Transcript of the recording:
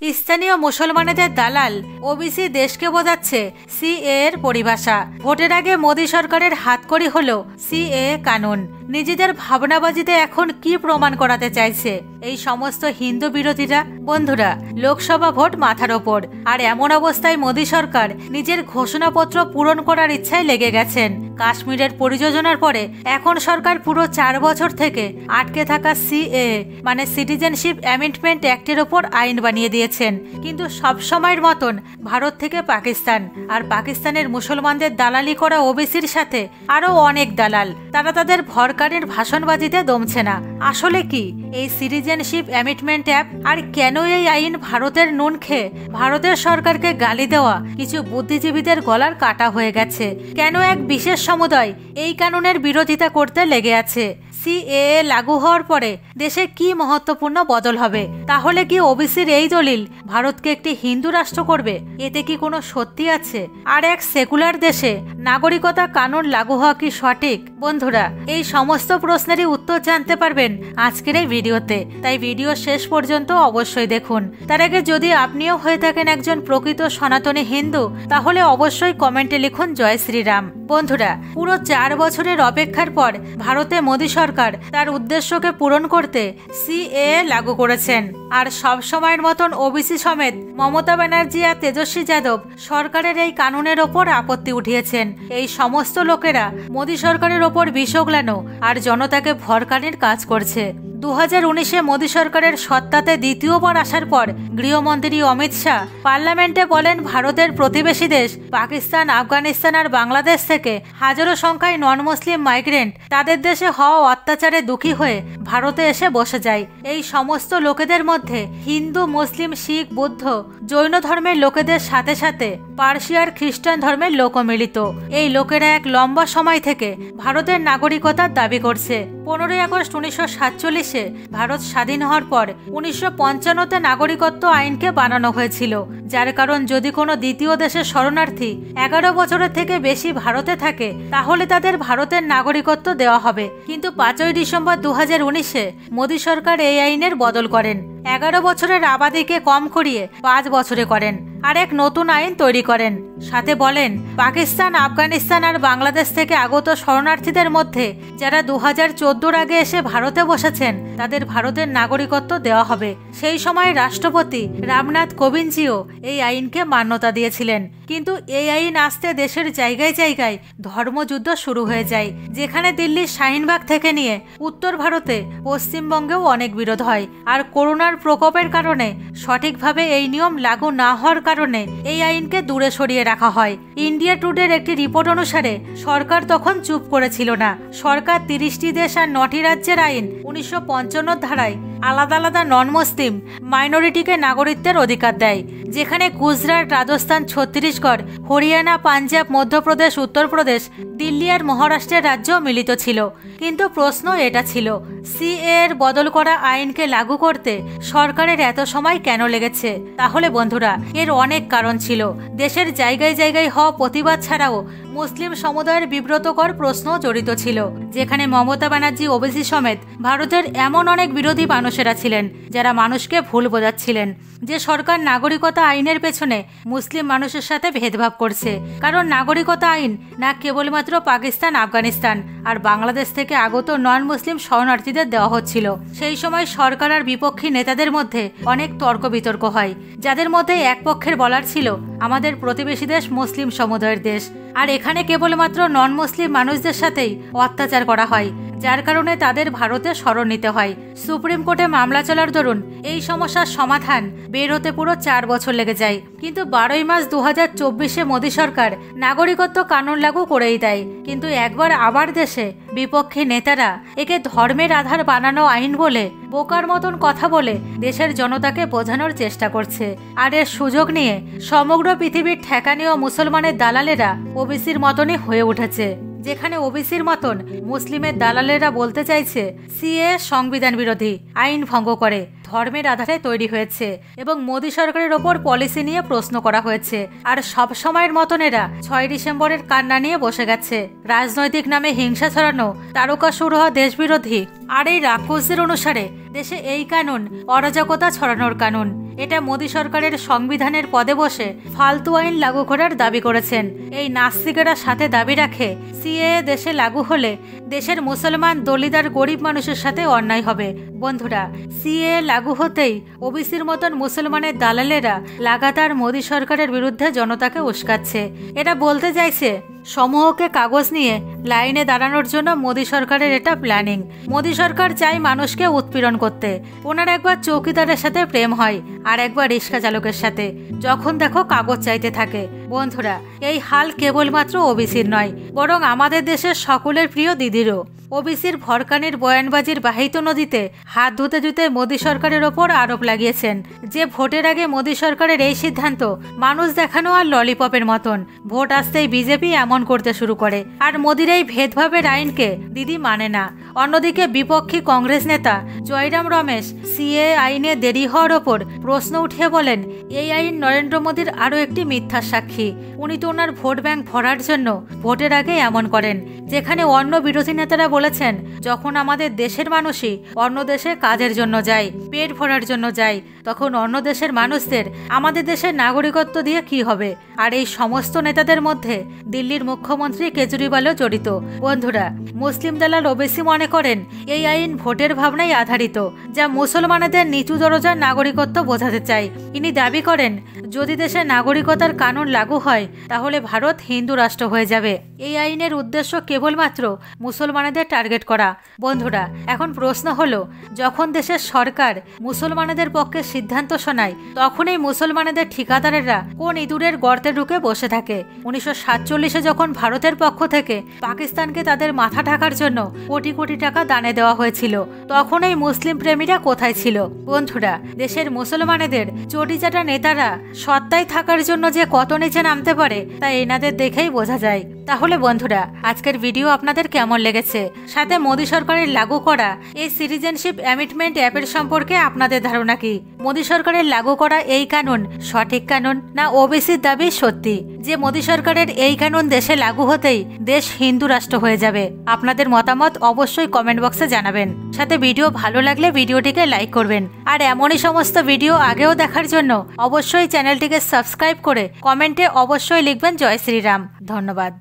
স্থানীয় মুসলমানদের দালাল ওবিসি দেশকে বোঝাচ্ছে সিএ এর পরিভাষা। ভোটের আগে মোদী সরকারের হাতকড়ি হলো সিএ কানুন। নিজেদের ভাবনাবাজিতে এখন কি প্রমাণ করাতে চাইছে এই সমস্ত হিন্দু বিরোধীরা? বন্ধুরা, লোকসভা ভোট মাথার ওপর, আর এমন অবস্থায় মোদী সরকার নিজের ঘোষণাপত্র পূরণ করার ইচ্ছায় লেগে গেছেন। কাশ্মীরের পরিযোজনার পরে এখন সরকার পুরো 4 বছর থেকে আটকে থাকা সিএ মানে সিটিজেনশিপ অ্যামেন্ডমেন্ট অ্যাক্টের ওপর আইন বানিয়ে দিয়েছেন। কিন্তু সব সময়ের মতন ভারত থেকে পাকিস্তান আর পাকিস্তানের মুসলমানদের দালালি করা ওবিসির সাথে আরো অনেক দালাল, তারা তাদের ভরকারের ভাষণবাজিতে দমছে না। আসলে কি এই সিটিজেনশিপ অ্যামেন্ডমেন্ট অ্যাক্ট, আর কেন এই আইন ভারতের নুন খেয়ে ভারতের সরকারকে গালি দেওয়া কিছু বুদ্ধিজীবীদের গলার কাটা হয়ে গেছে? কেন এক বিশেষ সমুদায় এই কানুনের বিরোধিতা করতে লেগে আছে? সিএএ লাগু হওয়ার পরে দেশে কি মহত্বপূর্ণ বদল হবে? তাহলে কি ওবিসির এই দলিল ভারতকে একটি হিন্দু রাষ্ট্র করবে? এতে কি কোনো সত্যি আছে? আর এক সেকুলার দেশে নাগরিকতা কানুন লাগু হওয়া কি সঠিক? বন্ধুরা, এই সমস্ত প্রশ্নেরই উত্তর জানতে পারবেন আজকের এই ভিডিওতে, তাই ভিডিও শেষ পর্যন্ত অবশ্যই দেখুন। তার আগে যদি আপনিও হয়ে থাকেন একজন প্রকৃত সনাতনী হিন্দু, তাহলে অবশ্যই কমেন্টে লিখুন জয় শ্রীরাম। বন্ধুরা, পুরো 4 বছরের অপেক্ষার পর ভারতে মোদী সরকার তার উদ্দেশ্যকে পূরণ করতে সিএএ লাগু করেছেন। আর সব সময়ের মতন ওবিসি সমেত মমতা ব্যানার্জি আর তেজস্বী যাদব সরকারের এই কানুনের ওপর আপত্তি উঠিয়েছেন। এই সমস্ত লোকেরা মোদী সরকারের ওপর বিষ ওগলানো আর জনতাকে ভরকানির কাজ করছে। 2019-এ মোদী সরকারের সত্তাতে দ্বিতীয়বার আসার পর গৃহমন্ত্রী অমিত শাহ পার্লামেন্টে বলেন, ভারতের প্রতিবেশী দেশ পাকিস্তান, আফগানিস্তান আর বাংলাদেশ থেকে হাজারো সংখ্যায় নন মুসলিম মাইগ্রেন্ট তাদের দেশে হওয়া অত্যাচারে দুঃখী হয়ে ভারতে এসে বসে যায়। এই সমস্ত লোকেদের মধ্যে হিন্দু, মুসলিম, শিখ, বৌদ্ধ, জৈন ধর্মের লোকেদের সাথে সাথে পার্সি আর খ্রিস্টান ধর্মের লোকও মিলিত। এই লোকেরা এক লম্বা সময় থেকে ভারতের নাগরিকতার দাবি করছে। 15ই আগস্ট 1947-এ ভারত স্বাধীন হওয়ার পর 1955-তে নাগরিকত্ব আইনকে বানানো হয়েছিল, যার কারণ যদি কোনো দ্বিতীয় দেশের শরণার্থী 11 বছরের থেকে বেশি ভারতে থাকে তাহলে তাদের ভারতের নাগরিকত্ব দেওয়া হবে। কিন্তু 5ই ডিসেম্বর 2019-এ মোদী সরকার এই আইনের বদল করেন। 11 বছরের আবাদিকে কম করিয়ে 5 বছরে করেন আর এক নতুন আইন তৈরি করেন। সাথে বলেন, পাকিস্তান, আফগানিস্তান আর বাংলাদেশ থেকে আগত শরণার্থীদের মধ্যে যারা 2014-র আগে এসে ভারতে বসেছেন তাদের ভারতের নাগরিকত্ব দেওয়া হবে। সেই সময় রাষ্ট্রপতি রামনাথ কোবিন্দজিও এই আইনকে মান্যতা দিয়েছিলেন। কিন্তু এই আইন আসতে দেশের জায়গায় জায়গায় ধর্মযুদ্ধ শুরু হয়ে যায়, যেখানে দিল্লির শাহিনবাগ থেকে নিয়ে উত্তর ভারতে পশ্চিমবঙ্গেও অনেক বিরোধ হয়। আর করোনার প্রকোপের কারণে সঠিকভাবে এই নিয়ম লাগু না হওয়ার কারণে এই আইনকে দূরে সরিয়ে রাখা হয়। ইন্ডিয়া টুডের একটি রিপোর্ট অনুসারে সরকার তখন চুপ করেছিল না। সরকার 30টি দেশ আর 9টি রাজ্যের আইন 1955 ধারায় আলাদা আলাদা নন মুসলিম মাইনরিটিকে নাগরিকত্বের অধিকার দেয়, যেখানে গুজরাট, রাজস্থান, ছত্তিশগড়, হরিয়ানা, পাঞ্জাব, মধ্যপ্রদেশ, উত্তরপ্রদেশ, দিল্লি আর মহারাষ্ট্রের রাজ্য মিলিত ছিল। কিন্তু প্রশ্ন এটা ছিল, সিএ এর বদল করা আইনকে লাগু করতে সরকারের এত সময় কেন লেগেছে? তাহলে বন্ধুরা, এর অনেক কারণ ছিল। দেশের জায়গায় জায়গায় হওয়া প্রতিবাদ ছাড়াও মুসলিম সমুদায়ের বিব্রতকর প্রশ্ন জড়িত ছিল, যেখানে মমতা ব্যানার্জি, ওবিসি সমেত ভারতের এমন অনেক বিরোধী মানুষেরা ছিলেন যারা মানুষকে ভুল বোঝাচ্ছিলেন যে সরকার নাগরিকতা আইনের পেছনে মুসলিম মানুষের সাথে ভেদভাব করছে। কারণ নাগরিকতা আইন না কেবলমাত্র পাকিস্তান, আফগানিস্তান আর বাংলাদেশ থেকে আগত নন মুসলিম শরণার্থীদের দেওয়া হচ্ছিল। সেই সময় সরকার আর বিপক্ষী নেতাদের মধ্যে অনেক তর্ক বিতর্ক হয়, যাদের মধ্যে এক পক্ষের বলার ছিল আমাদের প্রতিবেশী দেশ মুসলিম সমুদায়ের দেশ, আর এখানে কেবলমাত্র নন মুসলিম মানুষদের সাথেই অত্যাচার করা হয়, যার কারণে তাদের ভারতে শরণ নিতে হয়। সুপ্রিম কোর্টে মামলা চলার দরুন এই সমস্যার সমাধান বের হতে পুরো 4 বছর লেগে যায়। কিন্তু 12ই মার্চ 2024-এ মোদী সরকার নাগরিকত্ব কানুন লাগু করেই দেয়। কিন্তু একবার আবার দেশে বিপক্ষী নেতারা একে ধর্মের আধার বানানো আইন বলে বোকার মতন কথা বলে দেশের জনতাকে বোঝানোর চেষ্টা করছে। আর এর সুযোগ নিয়ে সমগ্র পৃথিবীর ঠেকানীয় মুসলমানের দালালেরা ওবিসির মতনই হয়ে উঠেছে, যেখানে ওবিসির মতন মুসলিমের দালালেরা বলতে চাইছে সিএ সংবিধান বিরোধী, আইন ভঙ্গ করে, ধর্মের আধারে তৈরি হয়েছে এবং মোদী সরকারের ওপর পলিসি নিয়ে প্রশ্ন করা হয়েছে। আর সব সময়ের মতন এরা 6 ডিসেম্বরের কান্না নিয়ে বসে গেছে। রাজনৈতিক নামে হিংসা ছড়ানো, তারকা শুরু হওয়া দেশবিরোধী আর এই রাক্ষসদের অনুসারে দেশে এই কানুন অরাজকতা ছড়ানোর কানুন। এটা মোদী সরকারের সংবিধানের পদে বসে ফালতু আইন লাগু করার দাবি করেছেন। এই নাস্তিকেরা সাথে দাবি রাখে সিএ দেশে লাগু হলে দেশের মুসলমান দলিদার গরিব মানুষের সাথে অন্যায় হবে। বন্ধুরা, সিএ লাগু হতেই ওবিসির মতন মুসলমানের দালালেরা লাগাতার মোদী সরকারের বিরুদ্ধে জনতাকে উস্কাচ্ছে। এরা বলতে চাইছে সমূহকে কাগজ নিয়ে লাইনে দাঁড়ানোর জন্য মোদী সরকারের এটা প্ল্যানিং। মোদী সরকার চায় মানুষকে উৎপীড়ন করতে। ওনার একবার চৌকিদারের সাথে প্রেম হয় আর একবার রিক্সা চালকের সাথে, যখন দেখো কাগজ চাইতে থাকে। বন্ধুরা, এই হাল কেবলমাত্র ওবিসির নয়, বরং আমাদের দেশের সকলের প্রিয় দিদিরও। ওবিসির ভরকানির বয়ানবাজির বাহিত নদীতে হাত ধুতে ধুতে মোদী সরকারের ওপর আরোপ লাগিয়েছেন যে ভোটের আগে মোদী সরকারের এই সিদ্ধান্ত মানুষ দেখানো আর ললিপপের মতন। ভোট আসতেই বিজেপি এমন করতে শুরু করে, আর মোদীর এই ভেদভাবের আইনকে দিদি মানে না। অন্যদিকে বিপক্ষী কংগ্রেস নেতা জয়রাম রমেশ সিএ আইনে দেরি হওয়ার ওপর প্রশ্ন উঠিয়ে বলেন, এই আইন নরেন্দ্র মোদীর আরও একটি মিথ্যার সাক্ষী। উনি তো ওনার ভোট ব্যাংক ভরার জন্য ভোটের আগে এমন করেন, যেখানে অন্য বিরোধী নেতারা বলেছেন যখন আমাদের দেশের মানুষই অন্য দেশে কাজের জন্য যায়, পেট ভরার জন্য যায়, তখন অন্য দেশের মানুষদের আমাদের দেশের নাগরিকত্ব দিয়ে কি হবে। আর এই সমস্ত নেতাদের মধ্যে দিল্লির মুখ্যমন্ত্রী কেজরিওয়ালও জড়িত। বন্ধুরা, মুসলিম দালাল ওবিসি মনে করেন এই আইন ভোটের ভাবনায় আধারিত, যা মুসলমানদের নিচু দরজার নাগরিকত্ব বোঝাতে চায়। ইনি দাবি করেন যদি দেশে নাগরিকতার কানুন লাগু হয় তাহলে ভারত হিন্দু রাষ্ট্র হয়ে যাবে। এই আইনের উদ্দেশ্য কেবলমাত্র মুসলমানদের টার্গেট করা। বন্ধুরা, এখন প্রশ্ন হলো, যখন দেশের সরকার মুসলমানদের পক্ষে সিদ্ধান্ত শোনায় তখন এই মুসলমানদের ঠিকাদারেরা কোন ইঁদুরের গর্তে ঢুকে বসে থাকে? 1947-এ যখন ভারতের পক্ষ থেকে পাকিস্তানকে তাদের মাথা ঢাকার জন্য কোটি কোটি টাকা দানে দেওয়া হয়েছিল, তখন এই মুসলিম প্রেমীরা কোথায় ছিল? বন্ধুরা, দেশের মুসলমানদের চটিচাটা নেতারা সত্তায় থাকার জন্য যে কত নিচে নামতে পারে তা এনাদের দেখেই বোঝা যায়। তাহলে বন্ধুরা, আজকের ভিডিও আপনাদের কেমন লেগেছে? সাথে মোদী সরকারের লাগু করা এই সিটিজেনশিপ অ্যামেন্ডমেন্ট অ্যাপের সম্পর্কে আপনাদের ধারণা কি? মোদী সরকারের লাগু করা এই কানুন সঠিক কানুন, না ওবিসির দাবি সত্যি যে মোদী সরকারের এই কানুন দেশে লাগু হতেই দেশ হিন্দু রাষ্ট্র হয়ে যাবে? আপনাদের মতামত অবশ্যই কমেন্ট বক্সে জানাবেন। সাথে ভিডিও ভালো লাগলে ভিডিওটিকে লাইক করবেন। আর এমনই সমস্ত ভিডিও আগেও দেখার জন্য অবশ্যই চ্যানেলটিকে সাবস্ক্রাইব করে কমেন্টে অবশ্যই লিখবেন জয় শ্রীরাম। ধন্যবাদ।